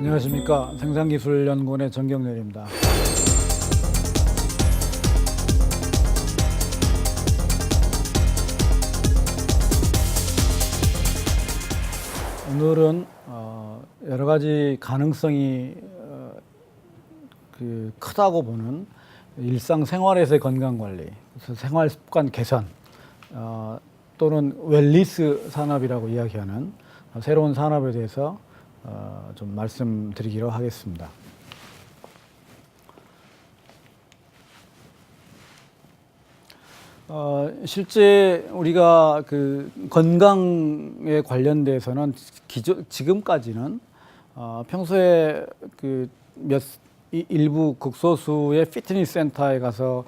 안녕하십니까. 생산기술연구원의 정경렬입니다. 오늘은 여러 가지 가능성이 크다고 보는 일상생활에서의 건강관리, 생활습관 개선 또는 웰니스 산업이라고 이야기하는 새로운 산업에 대해서 좀 말씀드리기로 하겠습니다. 실제 우리가 그 건강에 관련돼서는 지금까지는 평소에 일부 극소수의 피트니스 센터에 가서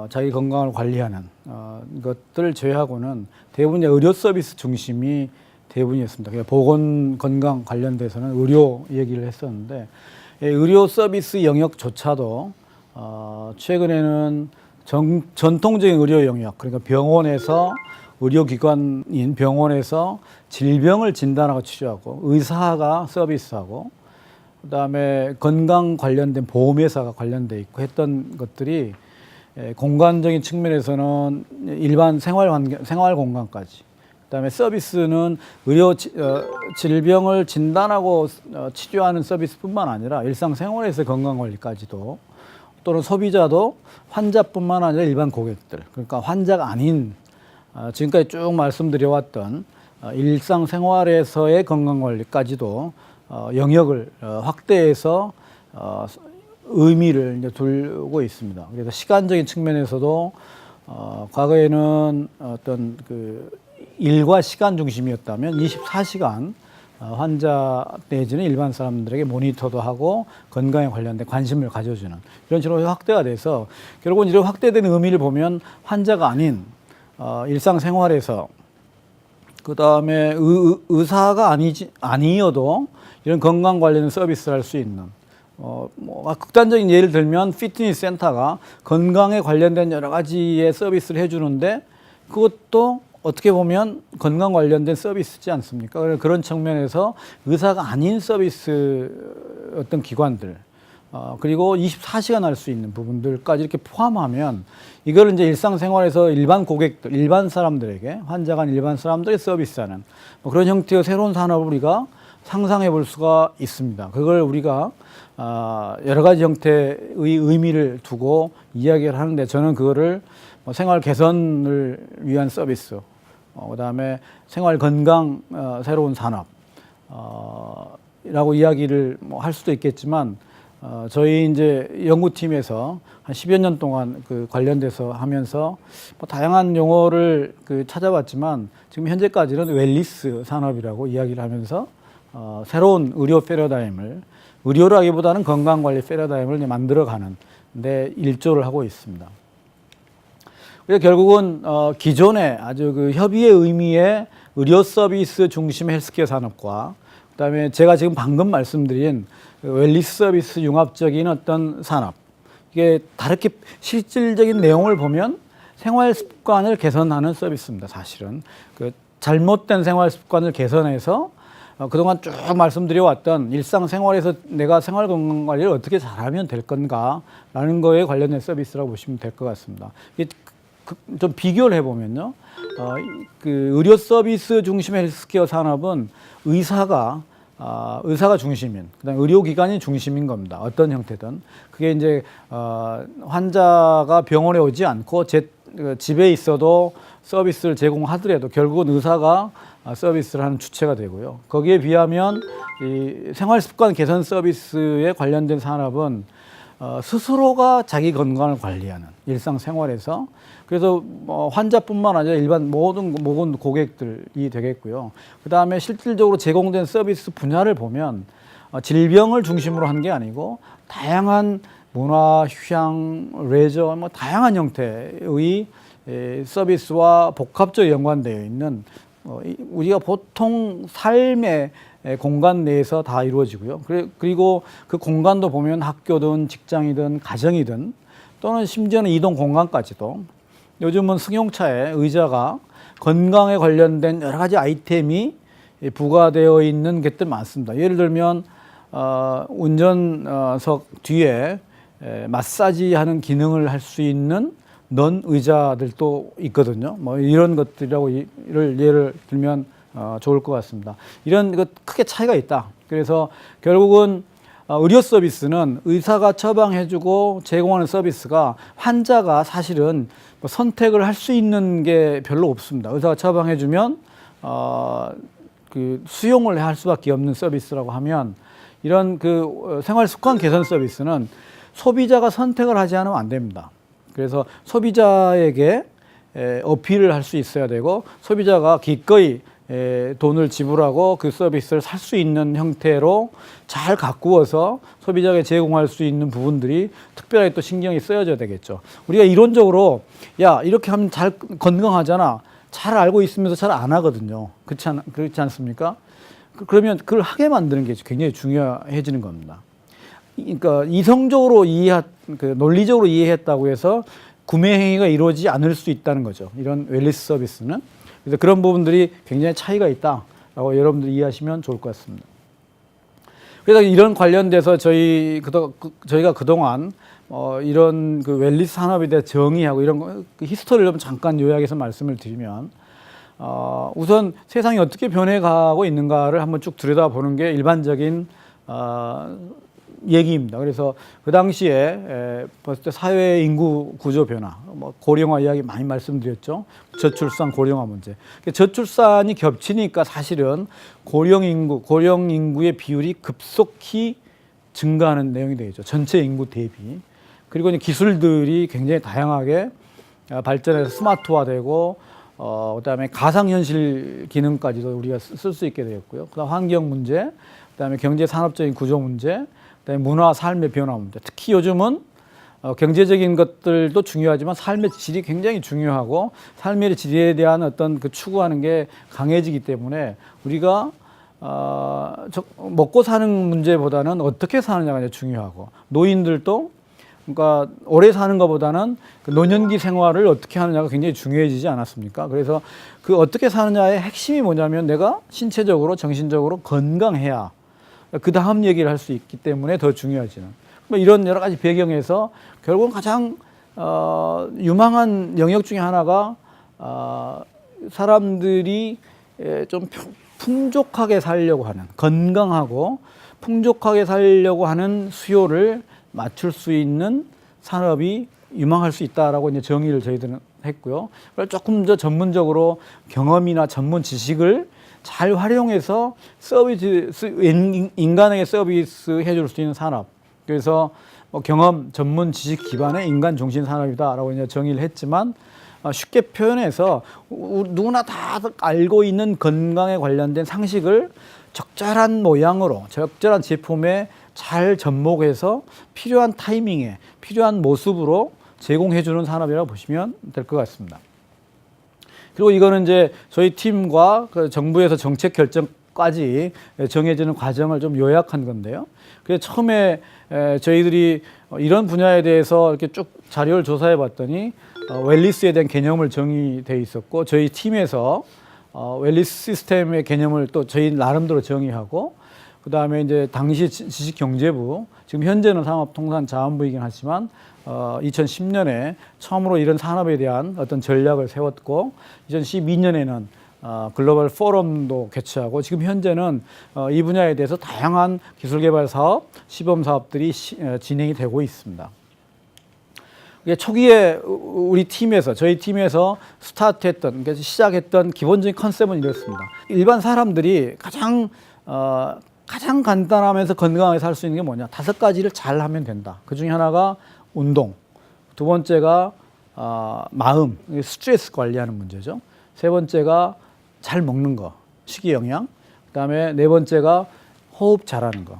자기 건강을 관리하는 것들을 제외하고는 대부분 의료 서비스 중심이 대부분이었습니다. 그러니까 보건 건강 관련돼서는 의료 얘기를 했었는데, 의료 서비스 영역조차도 최근에는 전통적인 의료 영역, 그러니까 병원에서 의료기관인 병원에서 질병을 진단하고 치료하고 의사가 서비스하고 그다음에 건강 관련된 보험회사가 관련돼 있고 했던 것들이 공간적인 측면에서는 일반 생활 공간까지, 그다음에 서비스는 질병을 진단하고 치료하는 서비스뿐만 아니라 일상생활에서 건강관리까지도, 또는 소비자도 환자뿐만 아니라 일반 고객들, 그러니까 환자가 아닌 지금까지 쭉 말씀드려왔던 일상생활에서의 건강관리까지도 영역을 확대해서 의미를 이제 두고 있습니다. 그래서 시간적인 측면에서도 과거에는 어떤 일과 시간 중심이었다면 24시간 환자 내지는 일반 사람들에게 모니터도 하고 건강에 관련된 관심을 가져주는 이런 식으로 확대가 돼서 결국은 이런 확대된 의미를 보면 환자가 아닌 일상생활에서, 그 다음에 의사가 아니어도 이런 건강 관련 서비스를 할 수 있는, 극단적인 예를 들면 피트니스 센터가 건강에 관련된 여러 가지의 서비스를 해주는데 그것도 어떻게 보면 건강 관련된 서비스지 않습니까? 그런 측면에서 의사가 아닌 서비스 어떤 기관들, 그리고 24시간 할 수 있는 부분들까지 이렇게 포함하면 이걸 이제 일상생활에서 일반 고객들, 일반 사람들에게, 환자가 아닌 일반 사람들에게 서비스하는 그런 형태의 새로운 산업을 우리가 상상해 볼 수가 있습니다. 그걸 우리가 여러 가지 형태의 의미를 두고 이야기를 하는데, 저는 그거를 생활 개선을 위한 서비스, 그다음에 생활 건강 새로운 산업 라고 이야기를 할 수도 있겠지만, 저희 이제 연구팀에서 한 10여 년 동안 관련돼서 하면서 다양한 용어를 찾아봤지만 지금 현재까지는 웰니스 산업이라고 이야기를 하면서 새로운 의료 패러다임을, 의료라기보다는 건강관리 패러다임을 만들어가는 데 일조를 하고 있습니다. 그래서 결국은 기존의 아주 협의의 의미의 의료 서비스 중심 헬스케어 산업과 그다음에 제가 지금 방금 말씀드린 웰니스 서비스 융합적인 어떤 산업, 이게 다르게 실질적인 내용을 보면 생활 습관을 개선하는 서비스입니다. 사실은 잘못된 생활 습관을 개선해서 그동안 쭉 말씀드려왔던 일상생활에서 내가 생활 건강 관리를 어떻게 잘하면 될 건가라는 거에 관련된 서비스라고 보시면 될 것 같습니다. 좀 비교를 해보면요, 의료 서비스 중심의 헬스케어 산업은 의사가 중심인, 그다음에 의료기관이 중심인 겁니다. 어떤 형태든. 그게 이제 환자가 병원에 오지 않고 집에 있어도 서비스를 제공하더라도 결국은 의사가 서비스를 하는 주체가 되고요. 거기에 비하면 이 생활습관 개선 서비스에 관련된 산업은 스스로가 자기 건강을 관리하는 일상생활에서, 그래서 환자뿐만 아니라 일반 모든 고객들이 되겠고요. 그 다음에 실질적으로 제공된 서비스 분야를 보면 질병을 중심으로 한 게 아니고 다양한 문화, 휴양, 레저, 다양한 형태의 서비스와 복합적으로 연관되어 있는 우리가 보통 삶의 공간 내에서 다 이루어지고요. 그리고 그 공간도 보면 학교든 직장이든 가정이든 또는 심지어는 이동 공간까지도, 요즘은 승용차에 의자가 건강에 관련된 여러 가지 아이템이 부과되어 있는 것들 많습니다. 예를 들면 운전석 뒤에 마사지하는 기능을 할 수 있는 넌 의자들도 있거든요. 뭐 이런 것들이라고 예를 들면 좋을 것 같습니다. 이런 것 크게 차이가 있다. 그래서 결국은 의료 서비스는 의사가 처방해주고 제공하는 서비스가 환자가 사실은 뭐 선택을 할 수 있는 게 별로 없습니다. 의사가 처방해주면 그 수용을 할 수밖에 없는 서비스라고 하면 이런 그 생활 습관 개선 서비스는 소비자가 선택을 하지 않으면 안 됩니다. 그래서 소비자에게 어필을 할 수 있어야 되고 소비자가 기꺼이 돈을 지불하고 그 서비스를 살 수 있는 형태로 잘 가꾸어서 소비자에게 제공할 수 있는 부분들이 특별하게 또 신경이 쓰여져야 되겠죠. 우리가 이론적으로 야 이렇게 하면 잘 건강하잖아. 잘 알고 있으면서 잘 안 하거든요. 그렇지 않습니까? 그러면 그걸 하게 만드는 게 굉장히 중요해지는 겁니다. 그러니까 이성적으로 논리적으로 이해했다고 해서 구매 행위가 이루어지지 않을 수 있다는 거죠. 이런 웰니스 서비스는. 그래서 그런 부분들이 굉장히 차이가 있다라고 여러분들이 이해하시면 좋을 것 같습니다. 그래서 이런 관련돼서 저희가 그동안 이런 그 웰니스 산업에 대해 정의하고 이런 그 히스토리를 좀 잠깐 요약해서 말씀을 드리면 우선 세상이 어떻게 변해가고 있는가를 한번 쭉 들여다보는 게 일반적인 얘기입니다. 그래서 그 당시에 벌써 사회 인구 구조 변화, 뭐 고령화 이야기 많이 말씀드렸죠. 저출산, 고령화 문제. 저출산이 겹치니까 사실은 고령 인구의 비율이 급속히 증가하는 내용이 되겠죠. 전체 인구 대비. 그리고 이제 기술들이 굉장히 다양하게 발전해서 스마트화되고 그다음에 가상현실 기능까지도 우리가 쓸 수 있게 되었고요. 그다음 환경 문제, 그다음에 경제 산업적인 구조 문제, 그다음에 문화 삶의 변화 문제. 특히 요즘은 경제적인 것들도 중요하지만 삶의 질이 굉장히 중요하고 삶의 질에 대한 어떤 그 추구하는 게 강해지기 때문에 우리가 먹고 사는 문제보다는 어떻게 사느냐가 이제 중요하고 노인들도 그러니까 오래 사는 것보다는 그 노년기 생활을 어떻게 하느냐가 굉장히 중요해지지 않았습니까? 그래서 그 어떻게 사느냐의 핵심이 뭐냐면 내가 신체적으로 정신적으로 건강해야 그 다음 얘기를 할 수 있기 때문에 더 중요하지는. 뭐 이런 여러 가지 배경에서 결국은 가장 유망한 영역 중에 하나가 사람들이 좀 풍족하게 살려고 하는, 건강하고 풍족하게 살려고 하는 수요를 맞출 수 있는 산업이 유망할 수 있다라고 이제 정의를 저희들은 했고요. 그걸 조금 더 전문적으로 경험이나 전문 지식을 잘 활용해서 인간에게 서비스 해줄 수 있는 산업. 그래서 경험, 전문 지식 기반의 인간 중심 산업이다라고 이제 정의를 했지만 쉽게 표현해서 누구나 다 알고 있는 건강에 관련된 상식을 적절한 모양으로, 적절한 제품에 잘 접목해서 필요한 타이밍에, 필요한 모습으로 제공해주는 산업이라고 보시면 될 것 같습니다. 그리고 이거는 이제 저희 팀과 그 정부에서 정책 결정까지 정해지는 과정을 좀 요약한 건데요. 그래서 처음에 저희들이 이런 분야에 대해서 이렇게 쭉 자료를 조사해 봤더니 웰니스에 대한 개념을 정의돼 있었고 저희 팀에서 웰니스 시스템의 개념을 또 저희 나름대로 정의하고 그 다음에 이제 당시 지식경제부, 지금 현재는 산업통상자원부이긴 하지만 2010년에 처음으로 이런 산업에 대한 어떤 전략을 세웠고 2012년에는 글로벌 포럼도 개최하고 지금 현재는 이 분야에 대해서 다양한 기술개발 사업, 시범 사업들이 진행이 되고 있습니다. 초기에 저희 팀에서 스타트했던, 그러니까 시작했던 기본적인 컨셉은 이렇습니다. 일반 사람들이 가장 간단하면서 건강하게 살 수 있는 게 뭐냐? 5가지를 잘 하면 된다. 그 중에 하나가 운동, 두 번째가 마음, 스트레스 관리하는 문제죠. 세 번째가 잘 먹는 거, 식이영양. 그다음에 네 번째가 호흡 잘하는 거.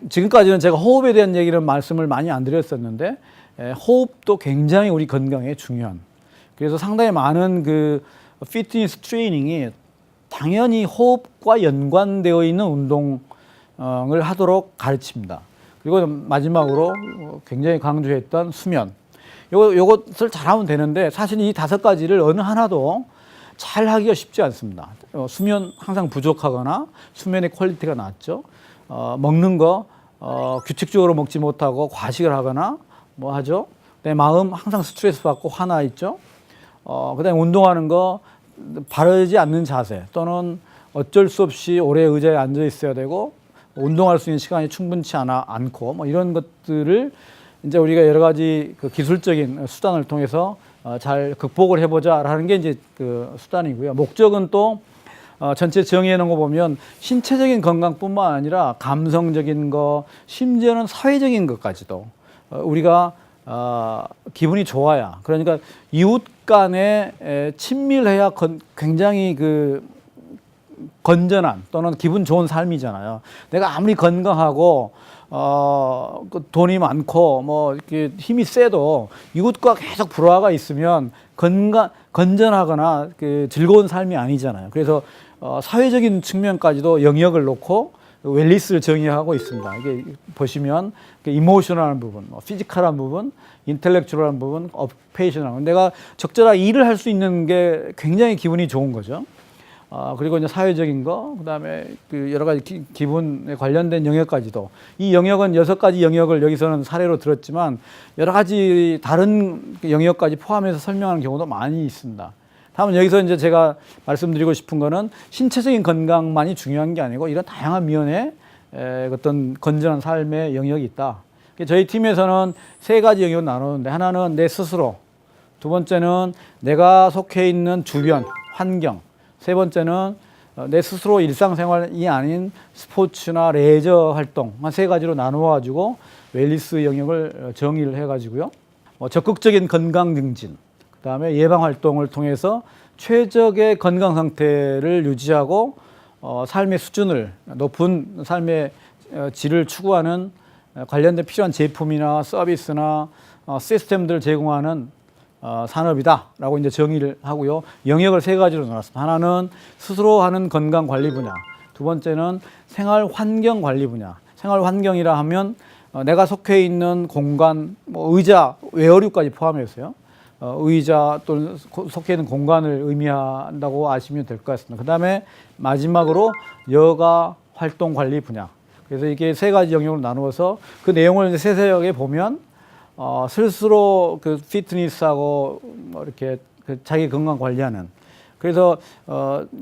지금까지는 제가 호흡에 대한 얘기를 말씀을 많이 안 드렸었는데 호흡도 굉장히 우리 건강에 중요한. 그래서 상당히 많은 그 피트니스 트레이닝이 당연히 호흡과 연관되어 있는 운동을 하도록 가르칩니다. 그리고 마지막으로 굉장히 강조했던 수면. 요것을 잘하면 되는데 사실 이 5가지를 어느 하나도 잘 하기가 쉽지 않습니다. 수면 항상 부족하거나 수면의 퀄리티가 낮죠. 먹는 거 규칙적으로 먹지 못하고 과식을 하거나 뭐 하죠. 내 마음 항상 스트레스 받고 화나 있죠. 그다음에 운동하는 거 바르지 않는 자세 또는 어쩔 수 없이 오래 의자에 앉아 있어야 되고 운동할 수 있는 시간이 충분치 않고 뭐 이런 것들을 이제 우리가 여러 가지 그 기술적인 수단을 통해서 잘 극복을 해보자라는 게 이제 그 수단이고요. 목적은 또 전체 정의해 놓은 거 보면 신체적인 건강뿐만 아니라 감성적인 거, 심지어는 사회적인 것까지도 우리가 기분이 좋아야, 그러니까 이웃 간에 친밀해야 굉장히 그 건전한 또는 기분 좋은 삶이잖아요. 내가 아무리 건강하고 그 돈이 많고 뭐 이렇게 힘이 세도 이웃과 계속 불화가 있으면 건전하거나 그 즐거운 삶이 아니잖아요. 그래서 사회적인 측면까지도 영역을 놓고 웰리스를 정의하고 있습니다. 이게 보시면 이모셔널한 부분, 피지컬한 부분, 인텔렉츄얼한 부분, 어페이셔널한, 내가 적절하게 일을 할 수 있는 게 굉장히 기분이 좋은 거죠. 그리고 이제 사회적인 거, 그다음에 그 여러 가지 기분에 관련된 영역까지도, 이 영역은 6가지 영역을 여기서는 사례로 들었지만 여러 가지 다른 영역까지 포함해서 설명하는 경우도 많이 있습니다. 다음은 여기서 이제 제가 말씀드리고 싶은 거는 신체적인 건강만이 중요한 게 아니고 이런 다양한 면의 어떤 건전한 삶의 영역이 있다. 저희 팀에서는 3가지 영역을 나누는데, 하나는 내 스스로, 두 번째는 내가 속해 있는 주변 환경, 세 번째는 내 스스로 일상생활이 아닌 스포츠나 레저 활동, 한 3가지로 나누어 가지고 웰리스 영역을 정의를 해 가지고요. 적극적인 건강 증진, 그다음에 예방 활동을 통해서 최적의 건강 상태를 유지하고 삶의 수준을, 높은 삶의 질을 추구하는 관련된 필요한 제품이나 서비스나 시스템들을 제공하는 산업이다라고 이제 정의를 하고요. 영역을 3가지로 나눴습니다. 하나는 스스로 하는 건강 관리 분야, 두 번째는 생활 환경 관리 분야. 생활 환경이라 하면 내가 속해 있는 공간, 뭐 의자, 웨어류까지 포함해서요. 의자 또는 속해 있는 공간을 의미한다고 아시면 될 것 같습니다. 그 다음에 마지막으로 여가 활동 관리 분야. 그래서 이게 3가지 영역으로 나누어서 그 내용을 이제 세세하게 보면 스스로 그 피트니스하고 뭐 이렇게 그 자기 건강 관리하는, 그래서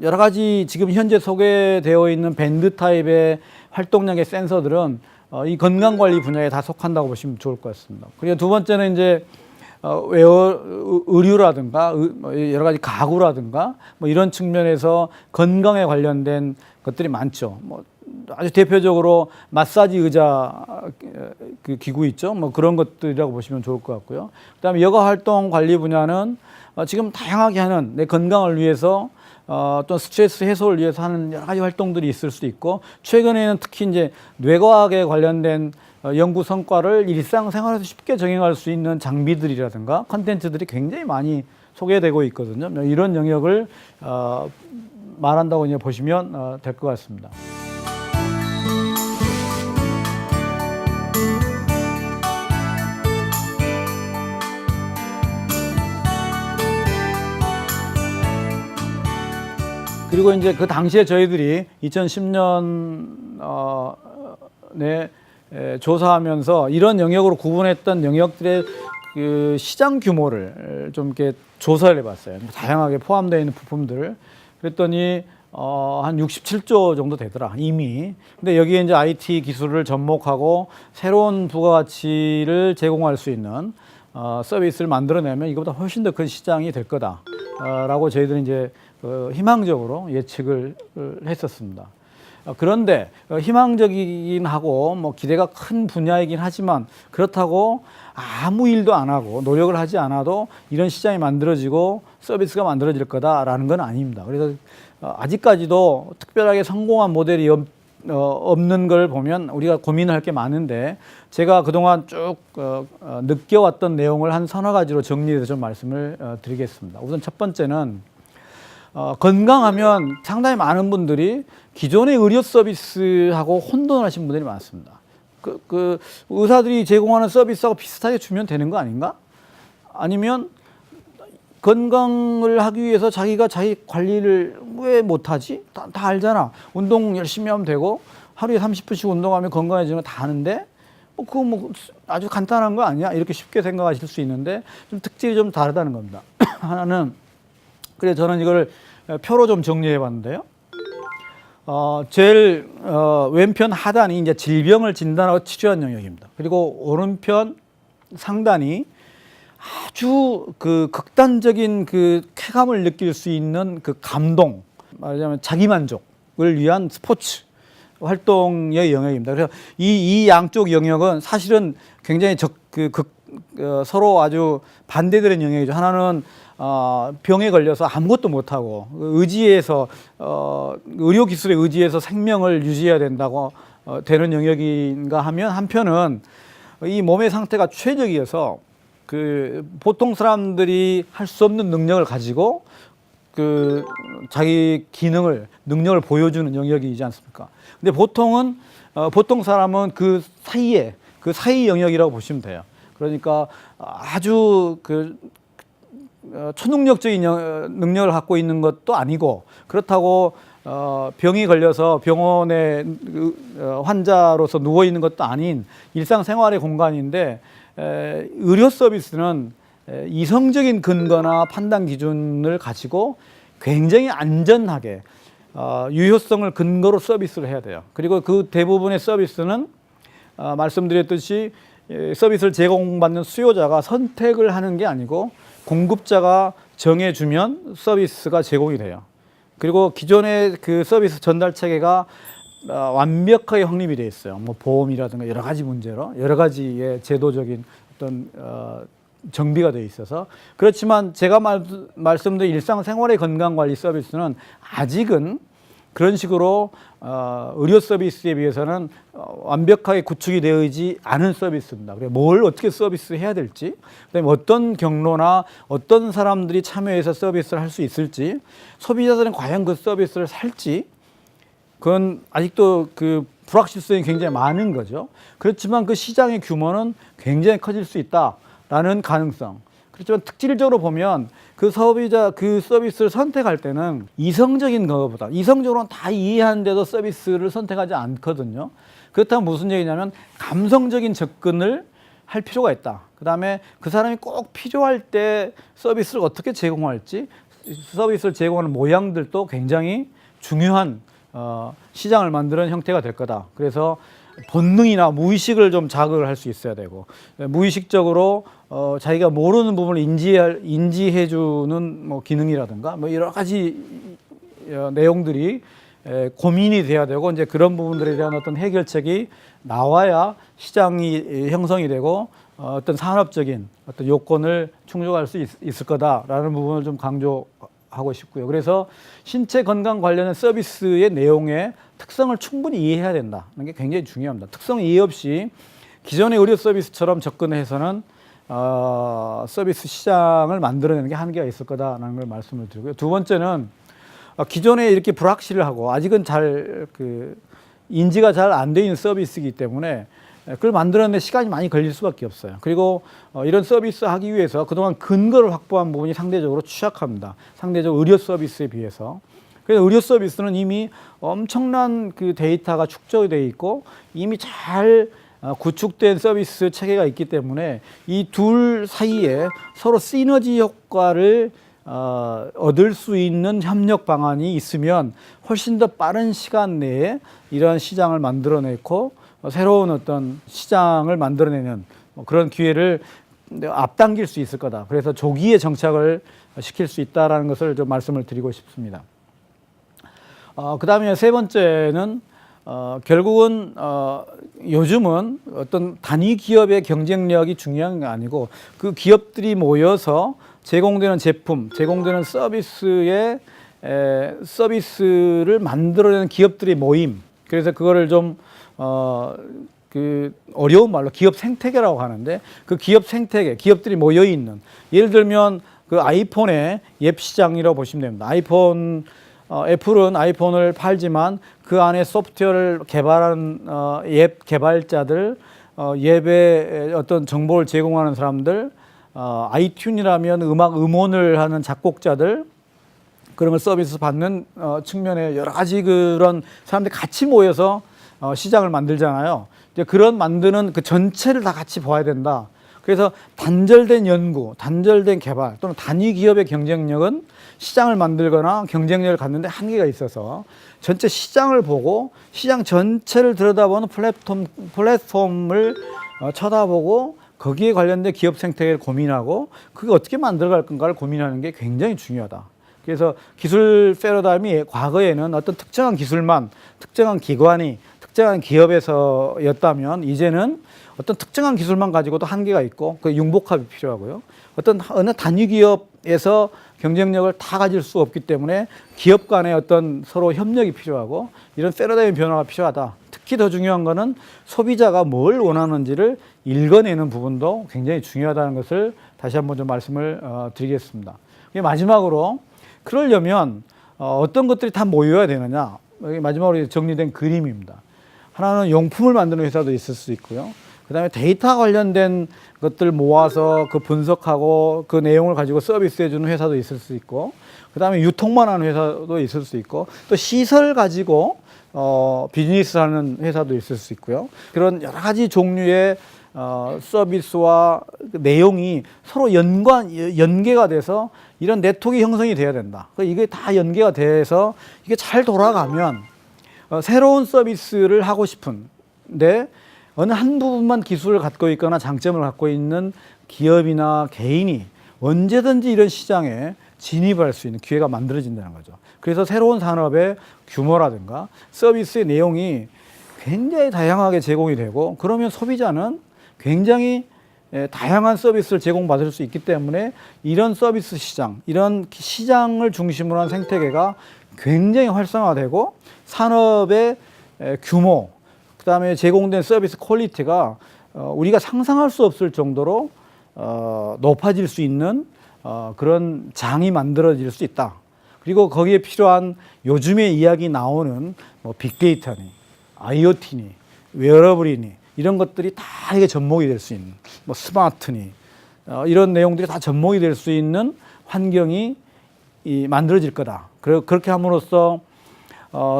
여러 가지 지금 현재 소개되어 있는 밴드 타입의 활동량의 센서들은 이 건강 관리 분야에 다 속한다고 보시면 좋을 것 같습니다. 그리고 두 번째는 이제 의류라든가 여러 가지 가구라든가 뭐 이런 측면에서 건강에 관련된 것들이 많죠. 뭐 아주 대표적으로 마사지 의자 그 기구 있죠. 뭐 그런 것들이라고 보시면 좋을 것 같고요. 그다음에 여가 활동 관리 분야는 지금 다양하게 하는, 내 건강을 위해서 또 스트레스 해소를 위해서 하는 여러 가지 활동들이 있을 수도 있고, 최근에는 특히 이제 뇌과학에 관련된 연구 성과를 일상생활에서 쉽게 적용할 수 있는 장비들이라든가 컨텐츠들이 굉장히 많이 소개되고 있거든요. 이런 영역을 말한다고 이제 보시면 될 것 같습니다. 그리고 이제 그 당시에 저희들이 2010년에 조사하면서 이런 영역으로 구분했던 영역들의 그 시장 규모를 좀 이렇게 조사를 해봤어요. 다양하게 포함되어 있는 부품들. 그랬더니 한 67조 정도 되더라, 이미. 근데 여기에 이제 IT 기술을 접목하고 새로운 부가가치를 제공할 수 있는 서비스를 만들어내면 이거보다 훨씬 더 큰 시장이 될 거다라고 저희들은 이제 희망적으로 예측을 했었습니다. 그런데 희망적이긴 하고 뭐 기대가 큰 분야이긴 하지만, 그렇다고 아무 일도 안 하고 노력을 하지 않아도 이런 시장이 만들어지고 서비스가 만들어질 거다라는 건 아닙니다. 그래서 아직까지도 특별하게 성공한 모델이 없는 걸 보면 우리가 고민할 게 많은데, 제가 그동안 쭉 느껴왔던 내용을 한 3-4가지로 정리해서 좀 말씀을 드리겠습니다. 우선 첫 번째는 건강하면 상당히 많은 분들이 기존의 의료 서비스하고 혼돈하신 분들이 많습니다. 그 의사들이 제공하는 서비스하고 비슷하게 주면 되는 거 아닌가? 아니면 건강을 하기 위해서 자기가 자기 관리를 왜 못하지? 다 알잖아. 운동 열심히 하면 되고 하루에 30분씩 운동하면 건강해지는 거 다 아는데 그거 뭐 아주 간단한 거 아니야? 이렇게 쉽게 생각하실 수 있는데 좀 특질이 좀 다르다는 겁니다. 하나는 그래서 저는 이걸 표로 좀 정리해 봤는데요. 제일 왼편 하단이 이제 질병을 진단하고 치료하는 영역입니다. 그리고 오른편 상단이 아주 그 극단적인 그 쾌감을 느낄 수 있는 그 감동, 말하자면 자기 만족을 위한 스포츠 활동의 영역입니다. 그래서 이 양쪽 영역은 사실은 굉장히 서로 아주 반대되는 영역이죠. 하나는 병에 걸려서 아무것도 못하고 의지해서 의료 기술에 의지해서 생명을 유지해야 된다고 되는 영역인가 하면 한편은 이 몸의 상태가 최적이어서 그 보통 사람들이 할 수 없는 능력을 가지고 그 자기 능력을 보여주는 영역이지 않습니까? 근데 보통 사람은 그 사이 영역이라고 보시면 돼요. 그러니까 아주 초능력적인 능력을 갖고 있는 것도 아니고 그렇다고 병이 걸려서 병원에 환자로서 누워 있는 것도 아닌 일상생활의 공간인데 의료 서비스는 이성적인 근거나 판단 기준을 가지고 굉장히 안전하게 유효성을 근거로 서비스를 해야 돼요. 그리고 그 대부분의 서비스는 말씀드렸듯이 서비스를 제공받는 수요자가 선택을 하는 게 아니고 공급자가 정해주면 서비스가 제공이 돼요. 그리고 기존의 그 서비스 전달 체계가 완벽하게 확립이 되어 있어요. 뭐 보험이라든가 여러 가지 문제로 여러 가지의 제도적인 어떤 정비가 되어 있어서 그렇지만 제가 말씀드린 일상생활의 건강관리 서비스는 아직은 그런 식으로 의료 서비스에 비해서는 완벽하게 구축이 되어 있지 않은 서비스입니다. 그래서 뭘 어떻게 서비스해야 될지, 그다음에 어떤 경로나 어떤 사람들이 참여해서 서비스를 할 수 있을지, 소비자들은 과연 그 서비스를 살지, 그건 아직도 그 불확실성이 굉장히 많은 거죠. 그렇지만 그 시장의 규모는 굉장히 커질 수 있다라는 가능성. 그렇지만 특질적으로 보면 그 소비자 그 서비스를 선택할 때는 이성적인 것보다 이성적으로는 다 이해하는데도 서비스를 선택하지 않거든요. 그렇다면 무슨 얘기냐면 감성적인 접근을 할 필요가 있다. 그다음에 그 사람이 꼭 필요할 때 서비스를 어떻게 제공할지, 서비스를 제공하는 모양들도 굉장히 중요한 시장을 만드는 형태가 될 거다. 그래서 본능이나 무의식을 좀 자극을 할 수 있어야 되고, 무의식적으로 자기가 모르는 부분을 인지해주는 뭐 기능이라든가 뭐 여러 가지 내용들이 고민이 돼야 되고, 이제 그런 부분들에 대한 어떤 해결책이 나와야 시장이 형성이 되고 어떤 산업적인 어떤 요건을 충족할 수 있을 거다라는 부분을 좀 강조하고 싶고요. 그래서 신체 건강 관련된 서비스의 내용의 특성을 충분히 이해해야 된다는 게 굉장히 중요합니다. 특성 이해 없이 기존의 의료 서비스처럼 접근해서는 서비스 시장을 만들어내는 게 한계가 있을 거다라는 걸 말씀을 드리고요. 두 번째는 기존에 이렇게 불확실하고 아직은 잘 인지가 잘 안 돼 있는 서비스이기 때문에 그걸 만들어내는 시간이 많이 걸릴 수밖에 없어요. 그리고 이런 서비스 하기 위해서 그동안 근거를 확보한 부분이 상대적으로 취약합니다. 상대적으로 의료 서비스에 비해서. 그래서 의료 서비스는 이미 엄청난 그 데이터가 축적이 되어 있고 이미 잘 구축된 서비스 체계가 있기 때문에 이 둘 사이에 서로 시너지 효과를 얻을 수 있는 협력 방안이 있으면 훨씬 더 빠른 시간 내에 이러한 시장을 만들어내고 새로운 어떤 시장을 만들어내는 그런 기회를 앞당길 수 있을 거다. 그래서 조기에 정착을 시킬 수 있다는 것을 좀 말씀을 드리고 싶습니다. 그 다음에 세 번째는 결국은 요즘은 어떤 단위 기업의 경쟁력이 중요한 게 아니고 그 기업들이 모여서 제공되는 제품, 제공되는 서비스를 만들어내는 기업들의 모임. 그래서 그거를 좀 어려운 말로 기업 생태계라고 하는데 그 기업 생태계, 기업들이 모여 있는, 예를 들면 그 아이폰의 앱 시장이라고 보시면 됩니다. 애플은 아이폰을 팔지만 그 안에 소프트웨어를 개발한 앱 개발자들, 앱에 어떤 정보를 제공하는 사람들, 아이튠이라면 음악 음원을 하는 작곡자들 그런 걸 서비스 받는 측면에 여러 가지 그런 사람들이 같이 모여서 시장을 만들잖아요. 이제 그런 만드는 그 전체를 다 같이 봐야 된다. 그래서 단절된 연구, 단절된 개발 또는 단위 기업의 경쟁력은 시장을 만들거나 경쟁력을 갖는데 한계가 있어서 전체 시장을 보고 시장 전체를 들여다보는 플랫폼을 쳐다보고 거기에 관련된 기업 생태계를 고민하고 그게 어떻게 만들어갈 건가를 고민하는 게 굉장히 중요하다. 그래서 기술 패러다임이 과거에는 어떤 특정한 기술만 특정한 기관이 특정한 기업에서였다면 이제는 어떤 특정한 기술만 가지고도 한계가 있고 그 융복합이 필요하고요. 어떤 어느 단위 기업에서 경쟁력을 다 가질 수 없기 때문에 기업 간의 어떤 서로 협력이 필요하고 이런 패러다임 변화가 필요하다. 특히 더 중요한 거는 소비자가 뭘 원하는지를 읽어내는 부분도 굉장히 중요하다는 것을 다시 한번 좀 말씀을 드리겠습니다. 마지막으로 그러려면 어떤 것들이 다 모여야 되느냐. 마지막으로 정리된 그림입니다. 하나는 용품을 만드는 회사도 있을 수 있고요. 그다음에 데이터 관련된 것들 모아서 그 분석하고 그 내용을 가지고 서비스해 주는 회사도 있을 수 있고, 그다음에 유통만 하는 회사도 있을 수 있고, 또 시설 가지고 비즈니스 하는 회사도 있을 수 있고요. 그런 여러 가지 종류의 서비스와 내용이 서로 연계가 돼서 이런 네트워크 형성이 돼야 된다. 이게 다 연계가 돼서 이게 잘 돌아가면 새로운 서비스를 하고 싶은데 어느 한 부분만 기술을 갖고 있거나 장점을 갖고 있는 기업이나 개인이 언제든지 이런 시장에 진입할 수 있는 기회가 만들어진다는 거죠. 그래서 새로운 산업의 규모라든가 서비스의 내용이 굉장히 다양하게 제공이 되고 그러면 소비자는 굉장히 다양한 서비스를 제공받을 수 있기 때문에 이런 서비스 시장, 이런 시장을 중심으로 한 생태계가 굉장히 활성화되고 산업의 규모, 그다음에 제공된 서비스 퀄리티가 우리가 상상할 수 없을 정도로 높아질 수 있는 그런 장이 만들어질 수 있다. 그리고 거기에 필요한 요즘에 이야기 나오는 뭐 빅데이터니, IoT니, 웨어러블이니 이런 것들이 다 이게 접목이 될 수 있는 뭐 스마트니 이런 내용들이 다 접목이 될 수 있는 환경이 만들어질 거다. 그렇게 함으로써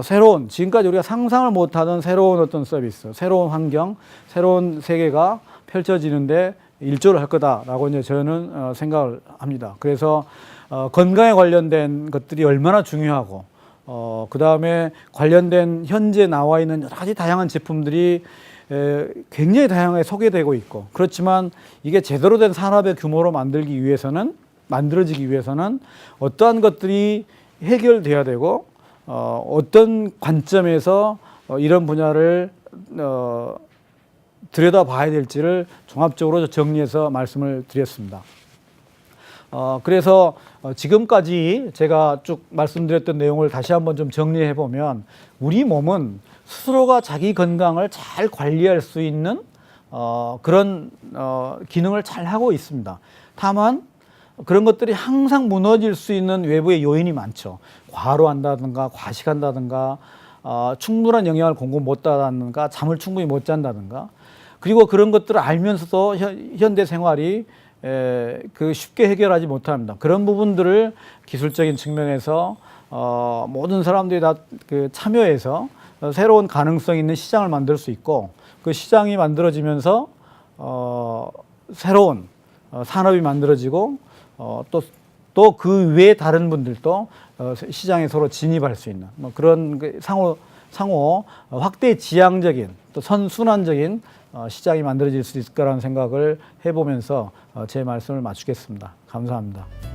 새로운 지금까지 우리가 상상을 못하던 새로운 어떤 서비스, 새로운 환경, 새로운 세계가 펼쳐지는데 일조를 할 거다라고 이제 저는 생각을 합니다. 그래서 건강에 관련된 것들이 얼마나 중요하고 그 다음에 관련된 현재 나와 있는 여러 가지 다양한 제품들이 굉장히 다양하게 소개되고 있고 그렇지만 이게 제대로 된 산업의 규모로 만들어지기 위해서는 어떠한 것들이 해결돼야 되고 어떤 관점에서 이런 분야를 들여다봐야 될지를 종합적으로 정리해서 말씀을 드렸습니다. 그래서 지금까지 제가 쭉 말씀드렸던 내용을 다시 한번 좀 정리해 보면 우리 몸은 스스로가 자기 건강을 잘 관리할 수 있는 그런 기능을 잘 하고 있습니다. 다만 그런 것들이 항상 무너질 수 있는 외부의 요인이 많죠. 과로한다든가 과식한다든가 충분한 영양을 공급 못한다든가 잠을 충분히 못 잔다든가 그리고 그런 것들을 알면서도 현대 생활이 쉽게 해결하지 못합니다. 그런 부분들을 기술적인 측면에서 모든 사람들이 다 참여해서 새로운 가능성 있는 시장을 만들 수 있고 그 시장이 만들어지면서 새로운 산업이 만들어지고 또 그 외에 다른 분들도 시장에 서로 진입할 수 있는 뭐 그런 상호 확대 지향적인 또 선순환적인 시장이 만들어질 수 있을 거라는 생각을 해보면서 제 말씀을 마치겠습니다. 감사합니다.